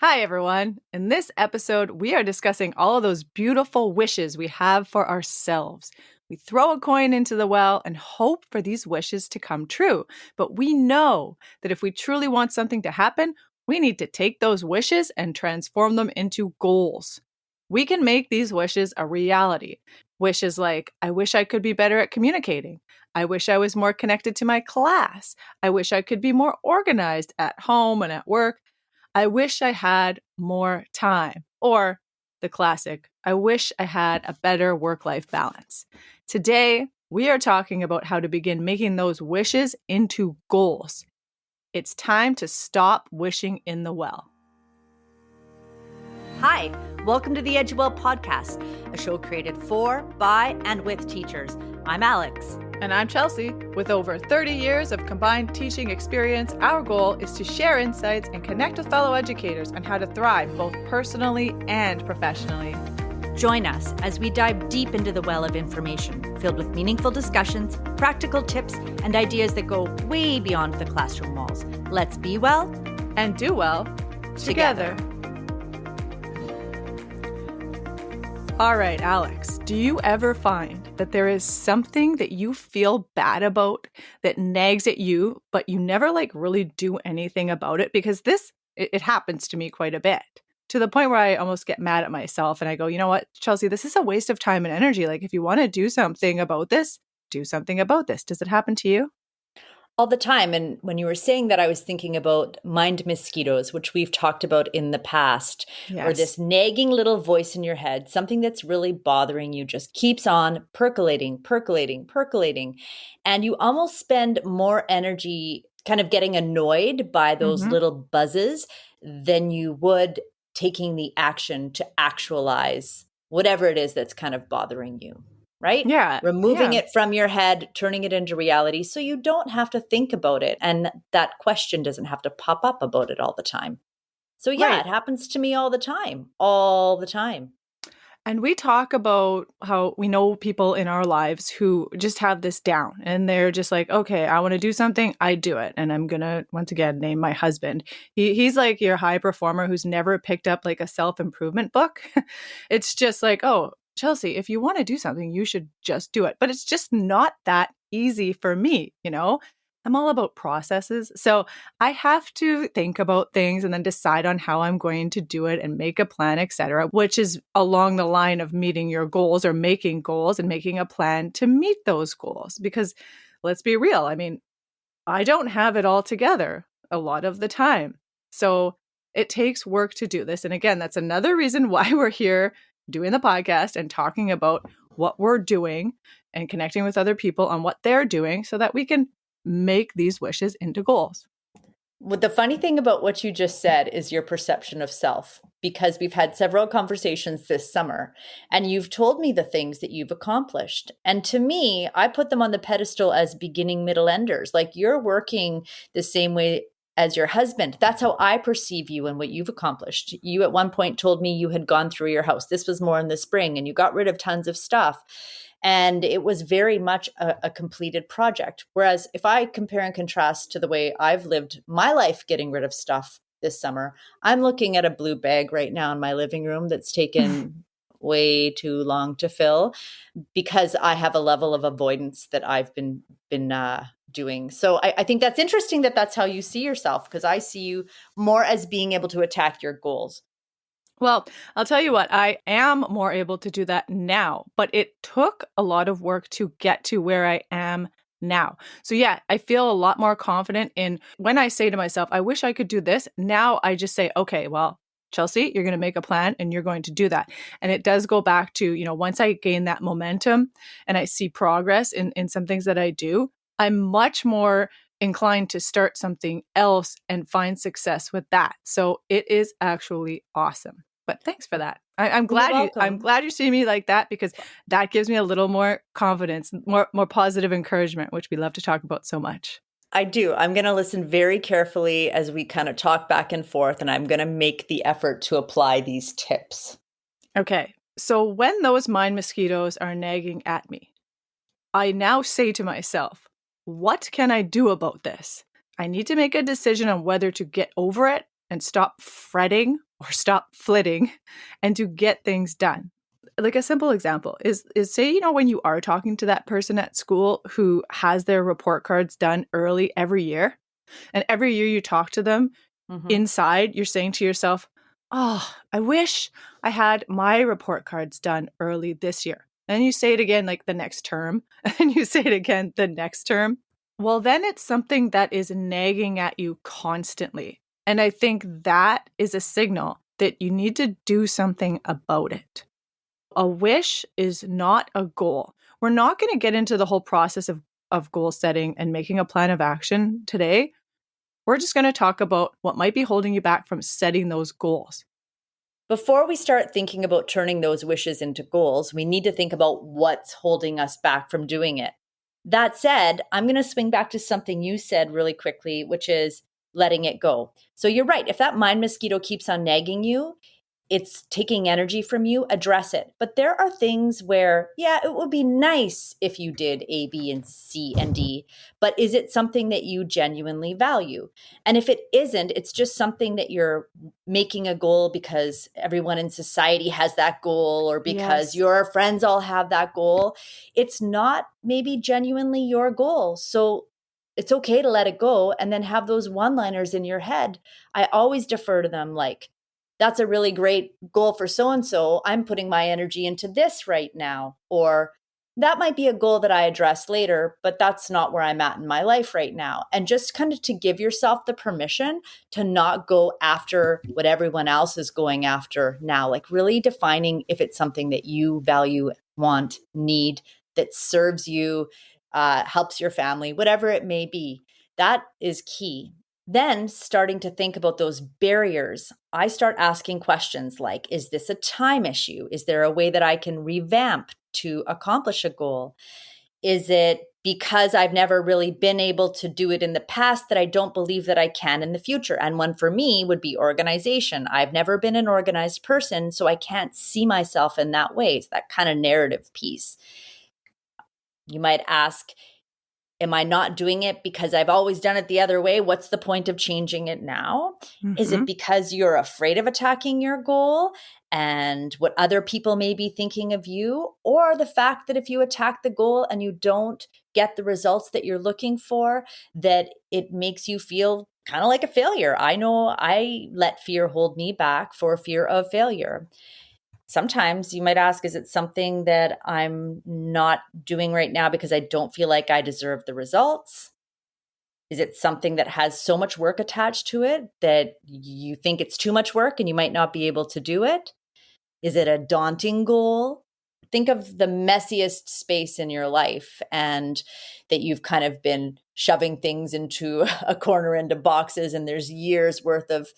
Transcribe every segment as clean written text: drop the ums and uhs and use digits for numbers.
Hi, everyone. In this episode, we are discussing all of those beautiful wishes we have for ourselves. We throw a coin into the well and hope for these wishes to come true. But we know that if we truly want something to happen, we need to take those wishes and transform them into goals. We can make these wishes a reality. Wishes like, I wish I could be better at communicating. I wish I was more connected to my class. I wish I could be more organized at home and at work. I wish I had more time. Or the classic, I wish I had a better work-life balance. Today, we are talking about how to begin making those wishes into goals. It's time to stop wishing in the well. Hi, welcome to the EdYouWell podcast, a show created for, by, and with teachers. I'm Alex. And I'm Chelsea. With over 30 years of combined teaching experience, our goal is to share insights and connect with fellow educators on how to thrive both personally and professionally. Join us as we dive deep into the well of information, filled with meaningful discussions, practical tips, and ideas that go way beyond the classroom walls. Let's be well and do well together. All right, Alex, do you ever find that there is something that you feel bad about that nags at you, but you never really do anything about it? Because it happens to me quite a bit, to the point where I almost get mad at myself and I go, you know what, Chelsea, this is a waste of time and energy. If you want to do something about this, do something about this. Does it happen to you? All the time. And when you were saying that, I was thinking about mind mosquitoes, which we've talked about in the past, Yes. Or this nagging little voice in your head, something that's really bothering you just keeps on percolating. And you almost spend more energy kind of getting annoyed by those little buzzes than you would taking the action to actualize whatever it is that's kind of bothering you. Right? Yeah. Removing it from your head, turning it into reality so you don't have to think about it. And that question doesn't have to pop up about it all the time. So yeah, It happens to me all the time. And we talk about how we know people in our lives who just have this down and they're just like, okay, I want to do something, I do it. And I'm going to, once again, name my husband. He's like your high performer who's never picked up a self-improvement book. It's just like, oh, Chelsea, if you want to do something, you should just do it. But it's just not that easy for me, I'm all about processes. So I have to think about things and then decide on how I'm going to do it and make a plan, etc., which is along the line of meeting your goals or making goals and making a plan to meet those goals. Because let's be real, I don't have it all together a lot of the time. So it takes work to do this. And again, that's another reason why we're here doing the podcast and talking about what we're doing and connecting with other people on what they're doing so that we can make these wishes into goals. Well, the funny thing about what you just said is your perception of self, because we've had several conversations this summer and you've told me the things that you've accomplished. And to me, I put them on the pedestal as beginning, middle, enders. You're working the same way as your husband. That's how I perceive you and what you've accomplished. You at one point told me you had gone through your house. This was more in the spring and you got rid of tons of stuff. And it was very much a completed project. Whereas if I compare and contrast to the way I've lived my life getting rid of stuff this summer, I'm looking at a blue bag right now in my living room that's taken way too long to fill because I have a level of avoidance that I've been doing. So I think that's interesting that that's how you see yourself, because I see you more as being able to attack your goals. Well, I'll tell you what, I am more able to do that now, but it took a lot of work to get to where I am now. So yeah, I feel a lot more confident in when I say to myself, I wish I could do this. Now I just say, okay, well, Chelsea, you're going to make a plan and you're going to do that. And it does go back to, once I gain that momentum and I see progress in some things that I do, I'm much more inclined to start something else and find success with that. So it is actually awesome. But thanks for that. I'm glad you see me like that, because that gives me a little more confidence, more positive encouragement, which we love to talk about so much. I do. I'm going to listen very carefully as we kind of talk back and forth, and I'm going to make the effort to apply these tips. Okay. So when those mind mosquitoes are nagging at me, I now say to myself, what can I do about this? I need to make a decision on whether to get over it and stop fretting or stop flitting and to get things done. Like a simple example is say, when you are talking to that person at school who has their report cards done early every year, and every year you talk to them, Mm-hmm. inside you're saying to yourself, oh, I wish I had my report cards done early this year. And you say it again like the next term, and you say it again the next term. Well, then it's something that is nagging at you constantly. And I think that is a signal that you need to do something about it. A wish is not a goal. We're not going to get into the whole process of goal setting and making a plan of action today. We're just going to talk about what might be holding you back from setting those goals. Before we start thinking about turning those wishes into goals, we need to think about what's holding us back from doing it. That said, I'm going to swing back to something you said really quickly, which is letting it go. So you're right. If that mind mosquito keeps on nagging you, it's taking energy from you, address it. But there are things where, yeah, it would be nice if you did A, B, and C, and D, but is it something that you genuinely value? And if it isn't, it's just something that you're making a goal because everyone in society has that goal or because Yes. your friends all have that goal. It's not maybe genuinely your goal. So it's okay to let it go and then have those one-liners in your head. I always defer to them like, that's a really great goal for so and so. I'm putting my energy into this right now. Or that might be a goal that I address later, but that's not where I'm at in my life right now. And just kind of to give yourself the permission to not go after what everyone else is going after now, like really defining if it's something that you value, want, need, that serves you, helps your family, whatever it may be. That is key. Then starting to think about those barriers, I start asking questions like, is this a time issue? Is there a way that I can revamp to accomplish a goal? Is it because I've never really been able to do it in the past that I don't believe that I can in the future? And one for me would be organization. I've never been an organized person, so I can't see myself in that way. It's that kind of narrative piece. You might ask, am I not doing it because I've always done it the other way? What's the point of changing it now? Is Mm-hmm. it because you're afraid of attacking your goal and what other people may be thinking of you? Or the fact that if you attack the goal and you don't get the results that you're looking for, that it makes you feel kind of like a failure? I know I let fear hold me back for fear of failure. Sometimes you might ask, is it something that I'm not doing right now because I don't feel like I deserve the results? Is it something that has so much work attached to it that you think it's too much work and you might not be able to do it? Is it a daunting goal? Think of the messiest space in your life and that you've kind of been shoving things into a corner into boxes, and there's years worth of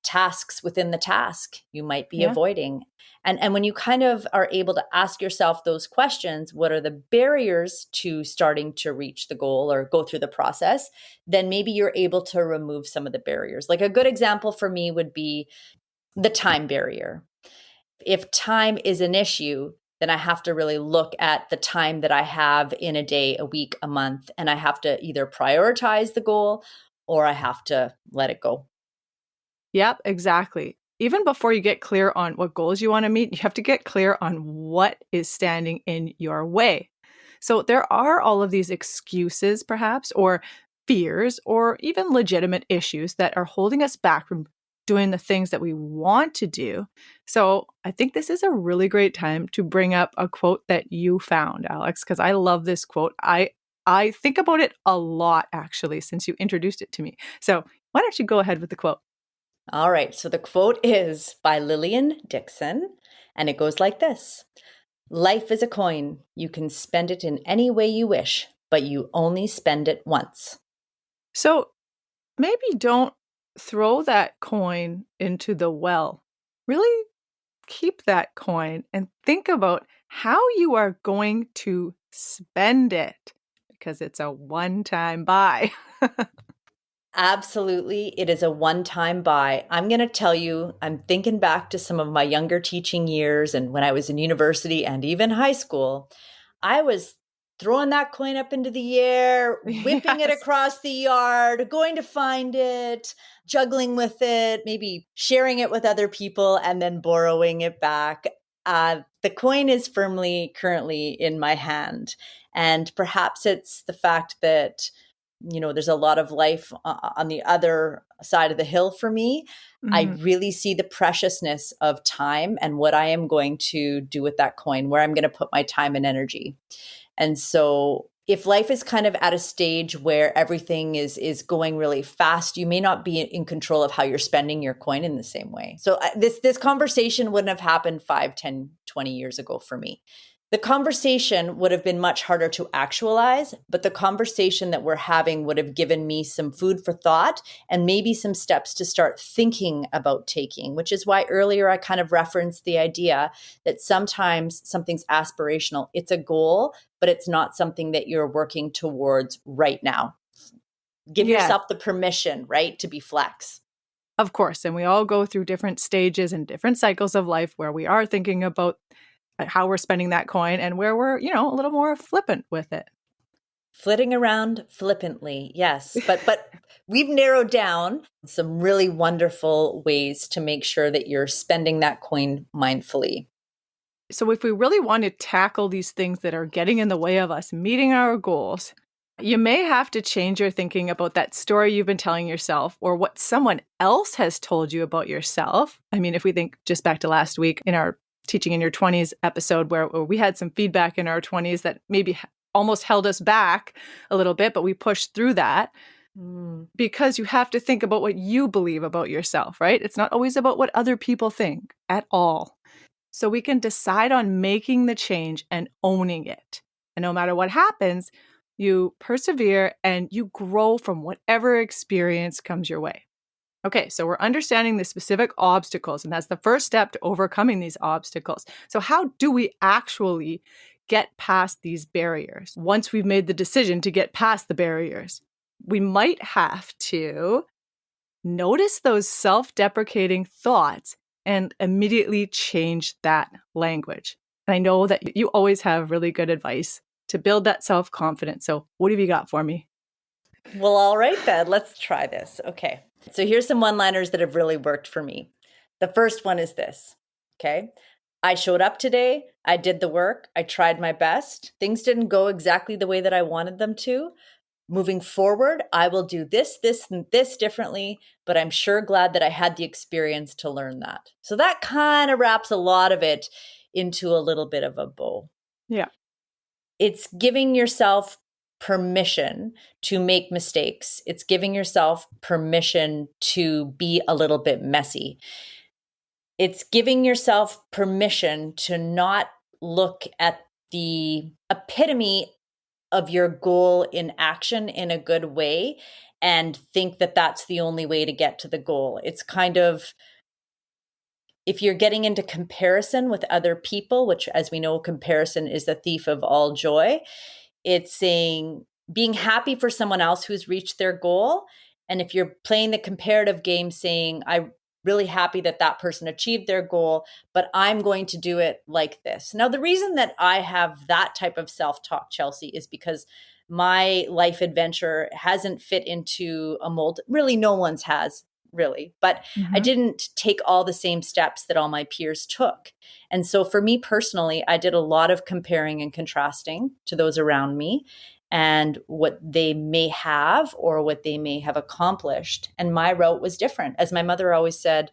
tasks within the task you might be Yeah. avoiding. And when you kind of are able to ask yourself those questions, what are the barriers to starting to reach the goal or go through the process? Then maybe you're able to remove some of the barriers. Like a good example for me would be the time barrier. If time is an issue, then I have to really look at the time that I have in a day, a week, a month, and I have to either prioritize the goal or I have to let it go. Yep, exactly. Even before you get clear on what goals you want to meet, you have to get clear on what is standing in your way. So there are all of these excuses, perhaps, or fears, or even legitimate issues that are holding us back from doing the things that we want to do. So I think this is a really great time to bring up a quote that you found, Alex, because I love this quote. I think about it a lot, actually, since you introduced it to me. So why don't you go ahead with the quote? All right. So the quote is by Lillian Dixon, and it goes like this: Life is a coin. You can spend it in any way you wish, but you only spend it once. So maybe don't throw that coin into the well. Really keep that coin and think about how you are going to spend it because it's a one time buy. Absolutely. It is a one time buy. I'm going to tell you, I'm thinking back to some of my younger teaching years and when I was in university and even high school. I was throwing that coin up into the air, whipping it Yes. across the yard, going to find it, juggling with it, maybe sharing it with other people, and then borrowing it back. The coin is firmly currently in my hand. And perhaps it's the fact that, there's a lot of life on the other side of the hill for me. I Mhm. really see the preciousness of time and what I am going to do with that coin, where I'm going to put my time and energy. And so if life is kind of at a stage where everything is going really fast, you may not be in control of how you're spending your coin in the same way. So this conversation wouldn't have happened 5, 10, 20 years ago for me. The conversation would have been much harder to actualize, but the conversation that we're having would have given me some food for thought and maybe some steps to start thinking about taking, which is why earlier I kind of referenced the idea that sometimes something's aspirational. It's a goal, but it's not something that you're working towards right now. Give Yeah, yourself the permission, right, to be flex. of course. And we all go through different stages and different cycles of life where we are thinking about how we're spending that coin and where we're, a little more flippant with it. Flitting around flippantly, yes. But we've narrowed down some really wonderful ways to make sure that you're spending that coin mindfully. So if we really want to tackle these things that are getting in the way of us meeting our goals, you may have to change your thinking about that story you've been telling yourself or what someone else has told you about yourself. I mean, if we think just back to last week in our Teaching in Your 20s episode where we had some feedback in our 20s that maybe almost held us back a little bit, but we pushed through that. Because you have to think about what you believe about yourself, right? It's not always about what other people think at all. So we can decide on making the change and owning it. And no matter what happens, you persevere and you grow from whatever experience comes your way. Okay, so we're understanding the specific obstacles, and that's the first step to overcoming these obstacles. So, how do we actually get past these barriers once we've made the decision to get past the barriers? We might have to notice those self-deprecating thoughts and immediately change that language. And I know that you always have really good advice to build that self-confidence. So what have you got for me? Well, all right, then, let's try this. Okay. So here's some one-liners that have really worked for me. The first one is this. Okay. I showed up today. I did the work. I tried my best. Things didn't go exactly the way that I wanted them to. Moving forward, I will do this, this, and this differently, but I'm sure glad that I had the experience to learn that. So that kind of wraps a lot of it into a little bit of a bow. Yeah. It's giving yourself permission to make mistakes. It's giving yourself permission to be a little bit messy. It's giving yourself permission to not look at the epitome of your goal in action in a good way and think that that's the only way to get to the goal. It's kind of, if you're getting into comparison with other people, which, as we know, comparison is the thief of all joy, it's saying being happy for someone else who's reached their goal. And if you're playing the comparative game, saying, I'm really happy that that person achieved their goal, but I'm going to do it like this. Now, the reason that I have that type of self-talk, Chelsea, is because my life adventure hasn't fit into a mold. Really, no one's has, really. But I Mm-hmm. didn't take all the same steps that all my peers took. And so for me personally, I did a lot of comparing and contrasting to those around me and what they may have or what they may have accomplished. And my route was different. As my mother always said,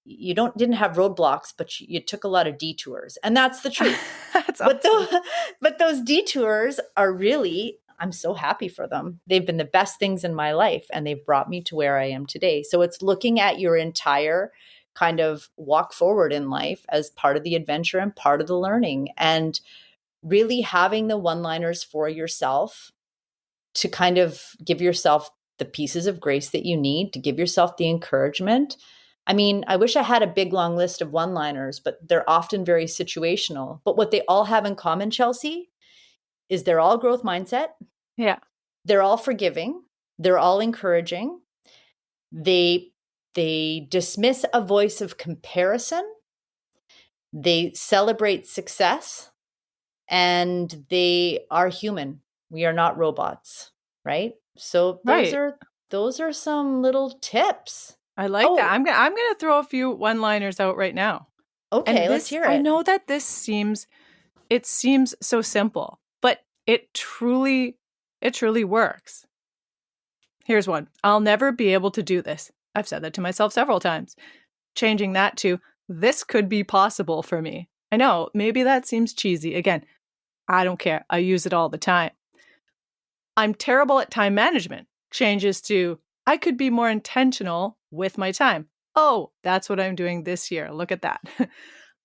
you didn't have roadblocks, but you took a lot of detours. And that's the truth. That's But awesome. but those detours are really, I'm so happy for them. They've been the best things in my life and they've brought me to where I am today. So it's looking at your entire kind of walk forward in life as part of the adventure and part of the learning, and really having the one-liners for yourself to kind of give yourself the pieces of grace that you need, to give yourself the encouragement. I mean, I wish I had a big long list of one-liners, but they're often very situational. But what they all have in common, Chelsea, is they're all growth mindset. Yeah. They're all forgiving. They're all encouraging. They dismiss a voice of comparison. They celebrate success. and they are human. We are not robots, right? So Right. those are some little tips. I like that. Oh, I'm gonna throw a few one-liners out right now. And okay, let's this, hear I it. know that it seems so simple, but it truly works. Here's one. I'll never be able to do this. I've said that to myself several times. Changing that to, this could be possible for me. I know, maybe that seems cheesy. Again, I don't care. I use it all the time. I'm terrible at time management. Changes to, I could be more intentional with my time. Oh, that's what I'm doing this year. Look at that.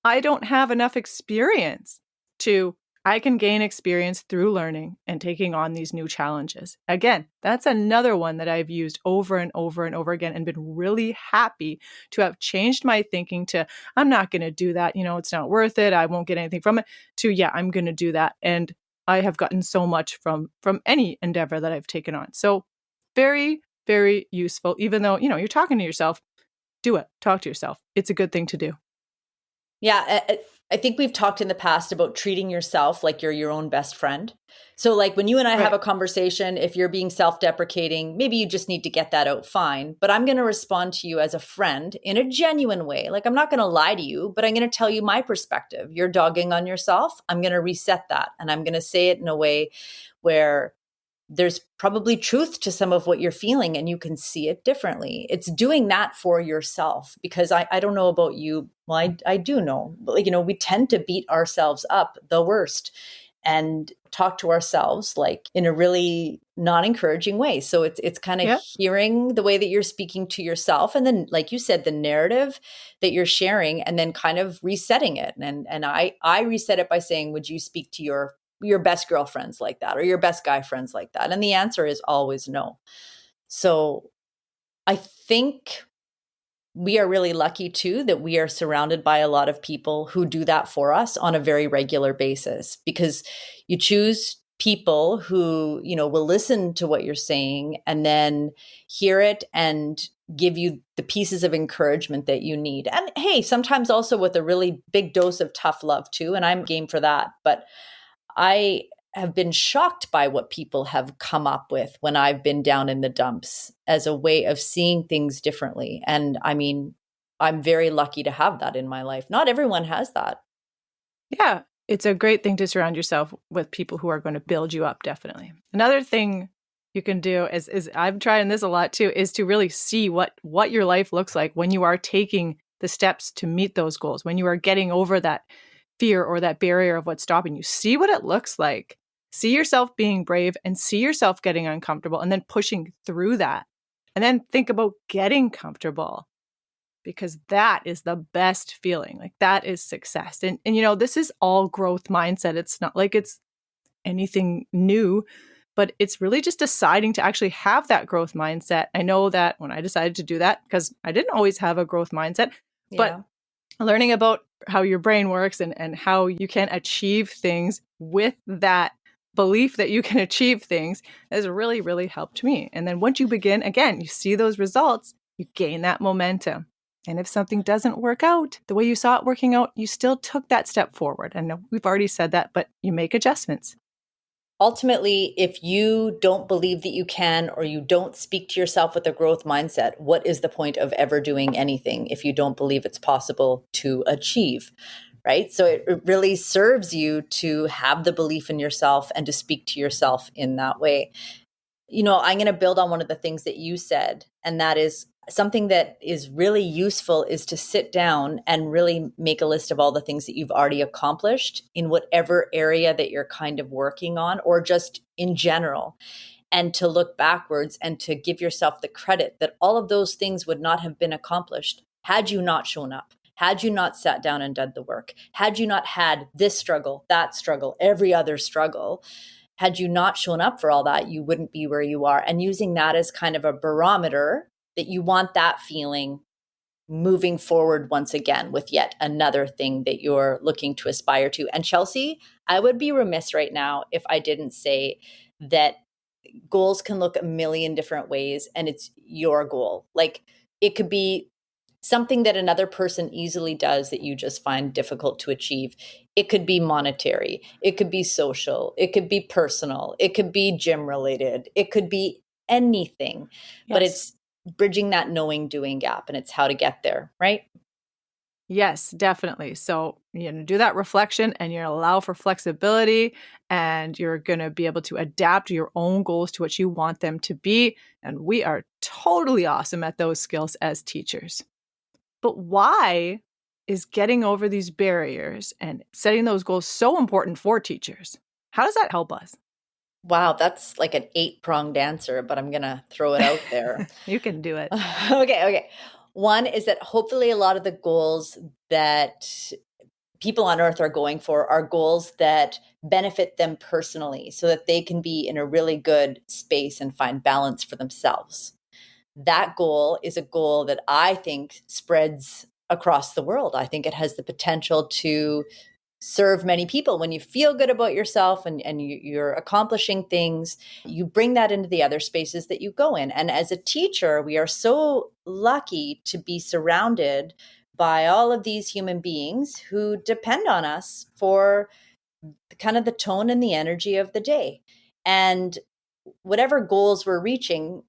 I don't have enough experience to, I can gain experience through learning and taking on these new challenges. Again, that's another one that I've used over and over and over again and been really happy to have changed my thinking to, I'm not going to do that. It's not worth it. I won't get anything from it, to, yeah, I'm going to do that. And I have gotten so much from any endeavor that I've taken on. So very, very useful, even though, you're talking to yourself, do it. Talk to yourself. It's a good thing to do. Yeah, I think we've talked in the past about treating yourself like you're your own best friend. So, like when you and I have Right. a conversation, if you're being self deprecating, maybe you just need to get that out, fine. But I'm going to respond to you as a friend in a genuine way. Like, I'm not going to lie to you, but I'm going to tell you my perspective. You're dogging on yourself. I'm going to reset that. And I'm going to say it in a way where there's probably truth to some of what you're feeling and you can see it differently. It's doing that for yourself, because I don't know about you. Well, I do know, but, we tend to beat ourselves up the worst and talk to ourselves like in a really not encouraging way. So it's kind of Yeah. hearing the way that you're speaking to yourself. And then, like you said, the narrative that you're sharing, and then kind of resetting it. And I reset it by saying, would you speak to your best girlfriends like that, or your best guy friends like that? And the answer is always no. So I think we are really lucky too that we are surrounded by a lot of people who do that for us on a very regular basis, because you choose people who, will listen to what you're saying and then hear it and give you the pieces of encouragement that you need. And hey, sometimes also with a really big dose of tough love too. And I'm game for that. But I have been shocked by what people have come up with when I've been down in the dumps as a way of seeing things differently. And I mean, I'm very lucky to have that in my life. Not everyone has that. Yeah. It's a great thing to surround yourself with people who are going to build you up, definitely. Another thing you can do is I'm trying this a lot too, is to really see what your life looks like when you are taking the steps to meet those goals, when you are getting over that fear or that barrier of what's stopping you. See what it looks like. See yourself being brave and see yourself getting uncomfortable and then pushing through that. And then think about getting comfortable, because that is the best feeling. Like, that is success. And this is all growth mindset. It's not like it's anything new, but it's really just deciding to actually have that growth mindset. I know that when I decided to do that, because I didn't always have a growth mindset, but Yeah. learning about how your brain works and how you can achieve things with that belief that you can achieve things has really, really helped me. And then once you begin, again, you see those results, you gain that momentum. And if something doesn't work out the way you saw it working out, you still took that step forward. And we've already said that, but you make adjustments. Ultimately, if you don't believe that you can, or you don't speak to yourself with a growth mindset, what is the point of ever doing anything if you don't believe it's possible to achieve? Right. So it really serves you to have the belief in yourself and to speak to yourself in that way. I'm going to build on one of the things that you said, and that is something that is really useful is to sit down and really make a list of all the things that you've already accomplished in whatever area that you're kind of working on, or just in general, and to look backwards and to give yourself the credit that all of those things would not have been accomplished had you not shown up. Had you not sat down and done the work, had you not had this struggle, that struggle, every other struggle, had you not shown up for all that, you wouldn't be where you are. And using that as kind of a barometer that you want that feeling moving forward once again with yet another thing that you're looking to aspire to. And Chelsea, I would be remiss right now if I didn't say that goals can look a million different ways, and it's your goal. Like, it could be something that another person easily does that you just find difficult to achieve. It could be monetary, it could be social, it could be personal, it could be gym related, it could be anything, but Yes. it's bridging that knowing doing gap, and it's how to get there, right? Yes, definitely. So, do that reflection and you're going to allow for flexibility and you're going to be able to adapt your own goals to what you want them to be. And we are totally awesome at those skills as teachers. But why is getting over these barriers and setting those goals so important for teachers? How does that help us? Wow, that's like an 8-pronged answer, but I'm going to throw it out there. You can do it. Okay. One is that hopefully a lot of the goals that people on earth are going for are goals that benefit them personally so that they can be in a really good space and find balance for themselves. That goal is a goal that I think spreads across the world. I think it has the potential to serve many people. When you feel good about yourself and you're accomplishing things, you bring that into the other spaces that you go in. And as a teacher, we are so lucky to be surrounded by all of these human beings who depend on us for kind of the tone and the energy of the day. And whatever goals we're reaching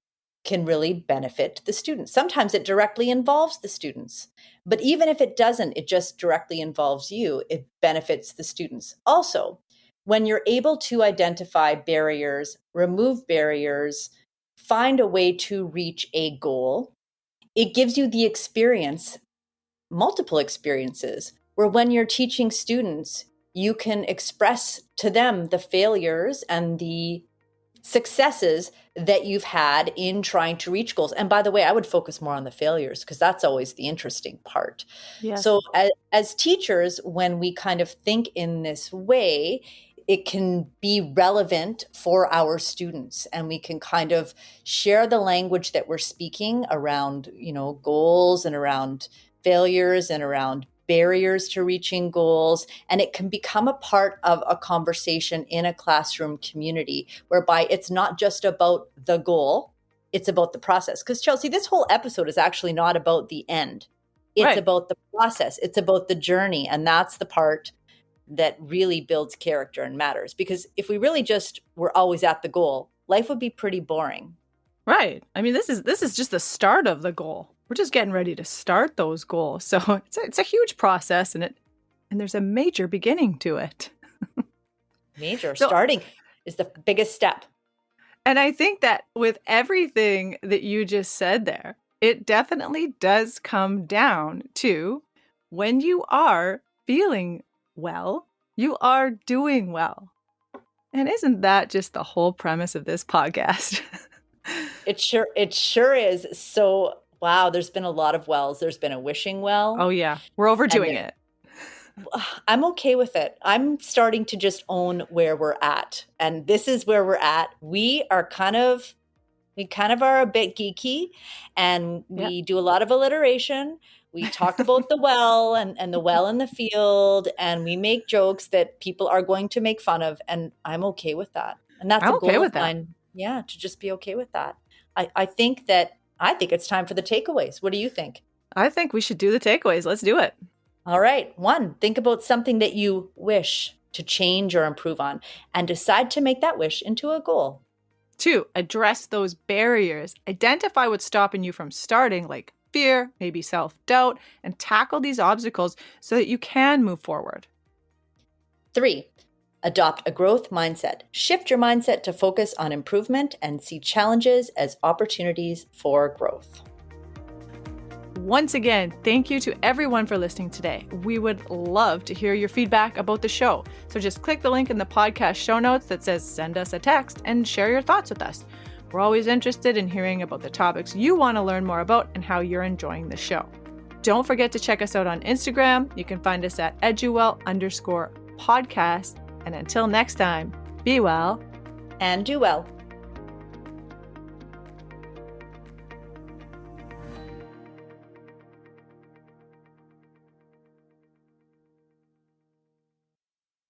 can really benefit the students. Sometimes it directly involves the students, but even if it doesn't, it just directly involves you, it benefits the students. Also, when you're able to identify barriers, remove barriers, find a way to reach a goal, it gives you the experience, multiple experiences, where when you're teaching students, you can express to them the failures and the successes that you've had in trying to reach goals. And by the way, I would focus more on the failures because that's always the interesting part. Yes. So as teachers, when we kind of think in this way, it can be relevant for our students, and we can kind of share the language that we're speaking around, goals and around failures and around barriers to reaching goals, and it can become a part of a conversation in a classroom community whereby it's not just about the goal, it's about the process. Because Chelsea, this whole episode is actually not about the end. It's Right. about the process. It's about the journey. And that's the part that really builds character and matters. Because if we really just were always at the goal, life would be pretty boring. Right. I mean, this is just the start of the goal. We're just getting ready to start those goals. So it's a huge process, and there's a major beginning to it. Major. So, Starting is the biggest step. and I think that with everything that you just said there, it definitely does come down to when you are feeling well, you are doing well. And isn't that just the whole premise of this podcast? It sure is. So, wow, there's been a lot of wells. There's been a wishing well. Oh yeah, we're overdoing it. I'm okay with it. I'm starting to just own where we're at. And this is where we're at. We kind of are a bit geeky, and we do a lot of alliteration. We talk about the well and the well in the field, and we make jokes that people are going to make fun of. And I'm okay with that. And that's I'm a goal okay with of that. mine. Yeah, to just be okay with that. I think it's time for the takeaways. What do you think? I think we should do the takeaways. Let's do it. All right. 1, think about something that you wish to change or improve on and decide to make that wish into a goal. 2, address those barriers. Identify what's stopping you from starting, like fear, maybe self-doubt, and tackle these obstacles so that you can move forward. 3, adopt a growth mindset. Shift your mindset to focus on improvement and see challenges as opportunities for growth. Once again, thank you to everyone for listening today. We would love to hear your feedback about the show. So just click the link in the podcast show notes that says send us a text and share your thoughts with us. We're always interested in hearing about the topics you want to learn more about and how you're enjoying the show. Don't forget to check us out on Instagram. You can find us at EdYouWell_podcast. And until next time, be well and do well.